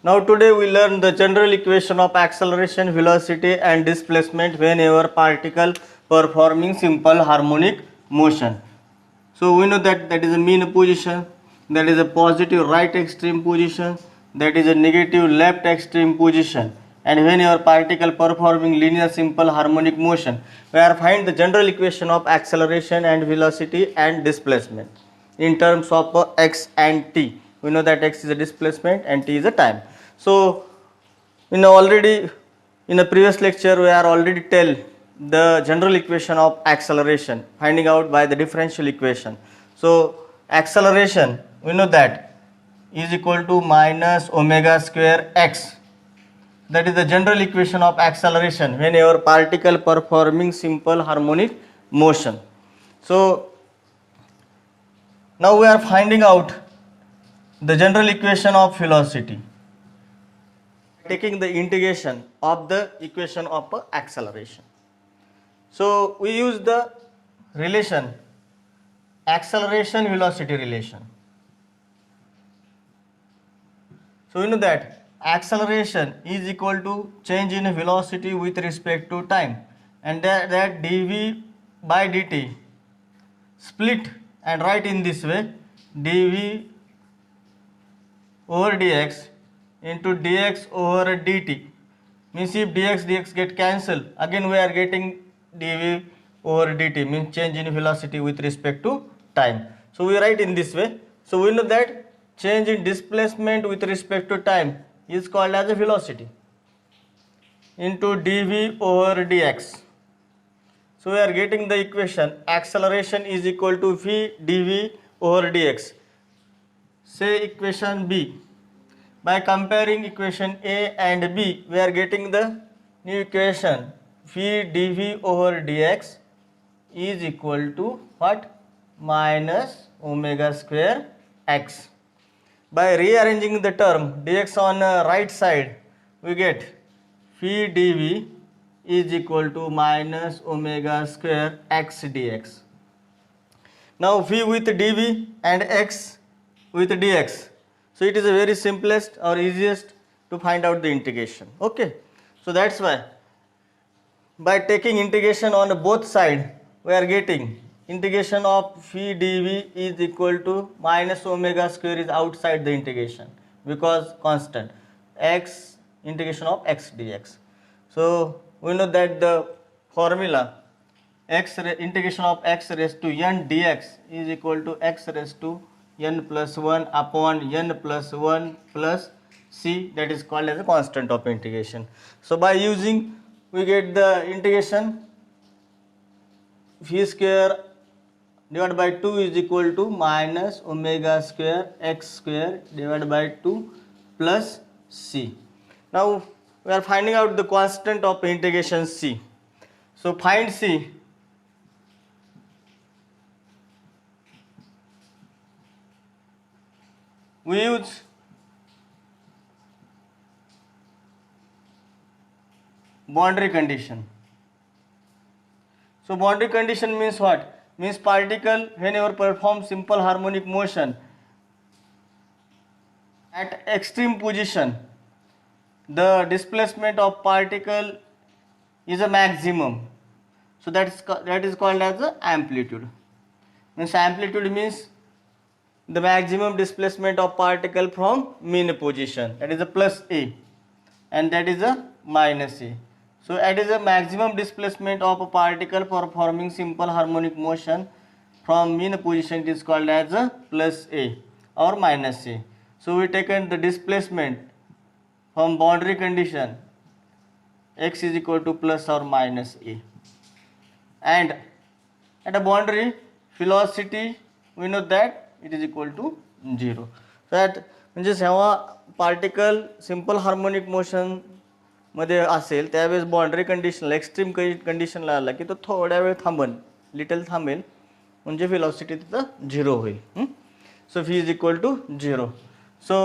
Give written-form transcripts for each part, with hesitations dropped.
Now today we learn the general equation of acceleration, velocity and displacement whenever particle performing simple harmonic motion. So we know that is a mean position, that is a positive right extreme position, that is a negative left extreme position. And whenever particle performing linear simple harmonic motion, we are find the general equation of acceleration and velocity and displacement in terms of x and t. We know that x is a displacement and t is a time. So in a previous lecture we are already tell the general equation of acceleration finding out by the differential equation. So acceleration we know that is equal to minus omega square x. That is the general equation of acceleration whenever particle performing simple harmonic motion. So now we are finding out the general equation of velocity, taking the integration of the equation of acceleration. So we use the relation acceleration velocity relation. So we know that acceleration is equal to change in velocity with respect to time, and that dv by dt split and write in this way, dv over dx into dx over dt. Means if dx get cancelled, again we are getting dv over dt, means change in velocity with respect to time. So we write in this way. So we know that change in displacement with respect to time is called as a velocity into dv over dx. So we are getting the equation acceleration is equal to v dv over dx. Say equation B. By comparing equation A and B, we are getting the new equation v dv over dx is equal to what? Minus omega square x. By rearranging the term dx on right side, we get v dv is equal to minus omega square x dx. Now v with dv and x with dx. So it is a very simplest or easiest to find out the integration. Okay. So that's why by taking integration on both sides, we are getting integration of phi dv is equal to minus omega square is outside the integration because constant x integration of x dx. So we know that the formula integration of x raised to n dx is equal to x raised to n plus 1 upon n plus 1 plus c, that is called as a constant of integration. So by using we get the integration v square divided by 2 is equal to minus omega square x square divided by 2 plus c. Now we are finding out the constant of integration c. So find c. We use boundary condition. So boundary condition means what? Means particle whenever perform simple harmonic motion at extreme position, the displacement of particle is a maximum. So that is called as the amplitude. Means amplitude means the maximum displacement of particle from mean position, that is a plus a, and that is a minus a. So that is a maximum displacement of a particle performing simple harmonic motion from mean position, it is called as a plus a or minus a. So we taken the displacement from boundary condition x is equal to plus or minus a, and at a boundary velocity we know that it is equal to 0. So that म्हणजे जेव्हा particle simple harmonic motion मध्ये असेल त्यावेळेस boundary कंडिशनला extreme कंडिशनला आला की तो थोड्या वेळ थांबेल, लिटल थांबेल, म्हणजे वेलोसिटी तिथं 0 होईल. सो v is equal to 0. So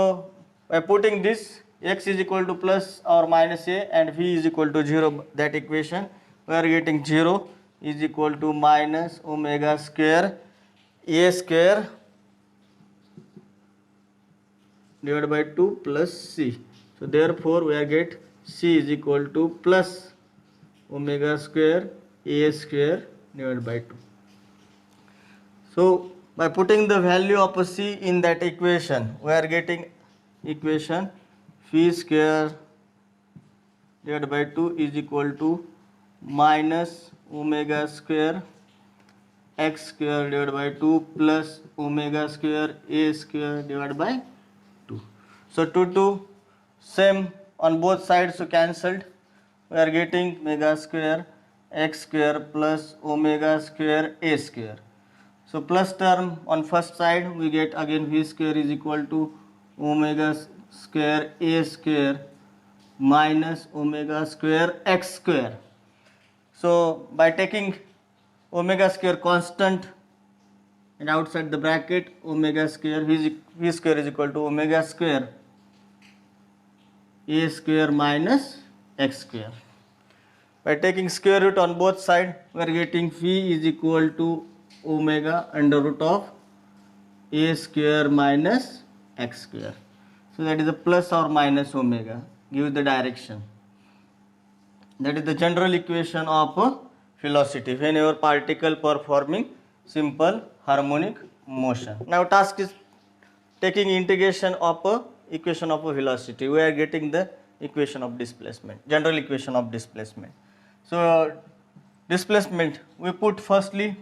by putting this x is equal to plus or minus a and v is equal to 0, that equation we are getting 0 is equal to minus omega square a square divided by 2 plus c. So therefore we are get C is equal to plus omega square A square divided by 2. So by putting the value of C in that equation, we are getting equation phi square divided by 2 is equal to minus omega square x square divided by 2 plus omega square A square divided by 2. So 2 same on both sides, so cancelled. We are getting omega square x square plus omega square A square. So plus term on first side, we get again v square is equal to omega square A square minus omega square x square. So by taking omega square constant and outside the bracket omega square v square is equal to omega square A square minus x square. By taking square root on both sides, we are getting phi is equal to omega under root of A square minus x square. So that is a plus or minus omega. Give the direction. That is the general equation of velocity whenever particle performing simple harmonic motion. Now task is taking integration of equation of velocity. We are getting the equation of displacement, general equation of displacement. So displacement, we put firstly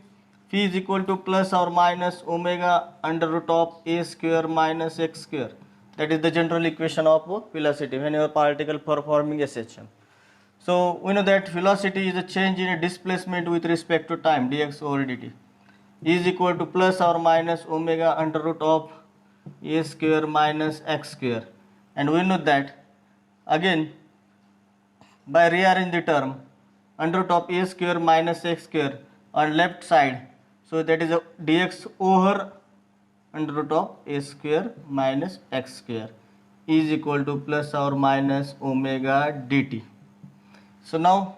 phi is equal to plus or minus omega under root of A square minus x square. That is the general equation of velocity whenever particle performing SHM. So we know that velocity is a change in a displacement with respect to time dx over dt is equal to plus or minus omega under root of A square minus x square. And we know that again by rearrange the term under root of A square minus x square on left side. So that is a dx over under root of A square minus x square is equal to plus or minus omega dt. So now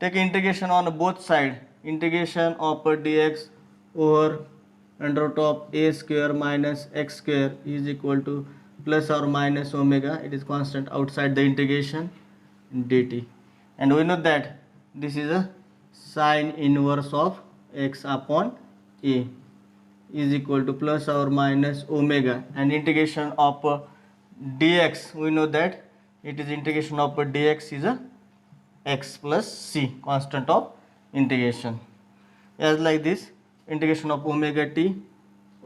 take integration on both sides. Integration of dx over under root of A square minus x square is equal to plus or minus omega. It is constant outside the integration dt. And we know that this is a sine inverse of x upon A is equal to plus or minus omega. And integration of dx, we know that it is integration of dx is a x plus c, constant of integration. As like this, integration of omega t,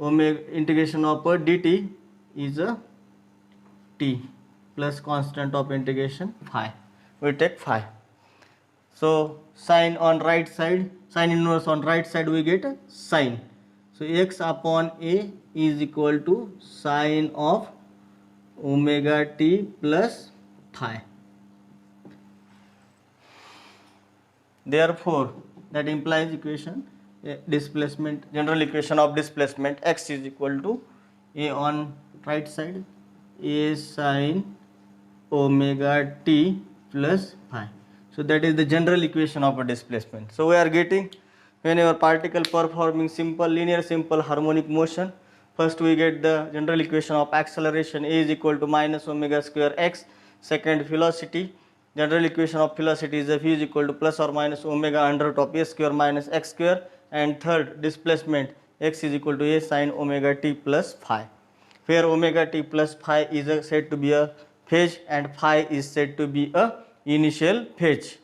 integration of dt is a t plus constant of integration phi. We take phi. So sine on right side, sine inverse on right side, we get a sine. So x upon A is equal to sine of omega t plus phi. Therefore that implies equation displacement, general equation of displacement x is equal to A on right side A sine omega t plus phi. So that is the general equation of a displacement. So we are getting whenever particle performing simple linear simple harmonic motion, first we get the general equation of acceleration A is equal to minus omega square x. Second, velocity, general equation of velocity is v is equal to plus or minus omega under root of A square minus x square. And third, displacement x is equal to A sine omega t plus phi, where omega t plus phi is said to be a phase and phi is said to be a initial phase.